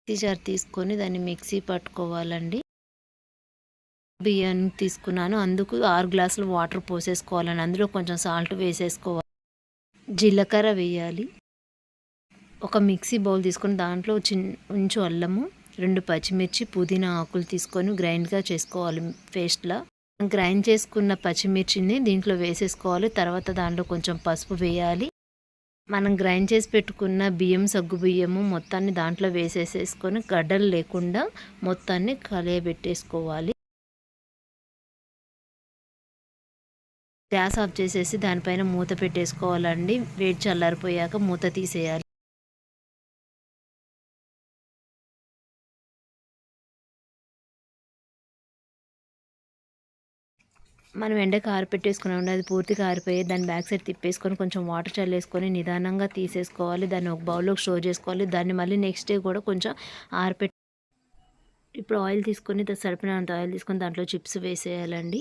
Mixie jar తీసుకొని దాన్ని mixie పట్టుకోవాలండి. బియ్యాన్ని తీసుకున్నాను, అందుకు 6 గ్లాసులు వాటర్ పోసేసుకోవాలండి. అందులో కొంచెం సాల్ట్ వేసేసుకోవాలి. జీలకర్ర వేయాలి. ఒక మిక్సీ బౌల్ తీసుకొని దాంట్లో కొంచెం అల్లము, 2 పచ్చిమిర్చి, పుదీనా ఆకులు తీసుకొని గ్రైండ్గా చేసుకోవాలి పేస్ట్లా. గ్రైండ్ చేసుకున్న పచ్చిమిర్చిని దీంట్లో వేసేసుకోవాలి. తర్వాత దాంట్లో కొంచెం పసుపు వేయాలి. మనం గ్రైండ్ చేసి పెట్టుకున్న బియ్యం, సగ్గు బియ్యము మొత్తాన్ని దాంట్లో వేసేసేసుకొని గడ్డలు లేకుండా మొత్తాన్ని కలియబెట్టేసుకోవాలి. గ్యాస్ ఆఫ్ చేసేసి దానిపైన మూత పెట్టేసుకోవాలండి. వేడి చల్లారిపోయాక మూత తీసేయాలి. మనం ఎండకు ఆరపెట్టేసుకున్నామండి, అది పూర్తిగా ఆరిపోయి దాన్ని బ్యాక్ సైడ్ తిప్పేసుకొని కొంచెం వాటర్ చల్లేసుకొని నిదానంగా తీసేసుకోవాలి. దాన్ని ఒక బౌల్లోకి స్టోర్ చేసుకోవాలి. దాన్ని మళ్ళీ నెక్స్ట్ డే కూడా కొంచెం ఆరపెట్టి ఇప్పుడు ఆయిల్ తీసుకొని సరిపడినంత ఆయిల్ తీసుకొని దాంట్లో చిప్స్ వేసేయాలండి.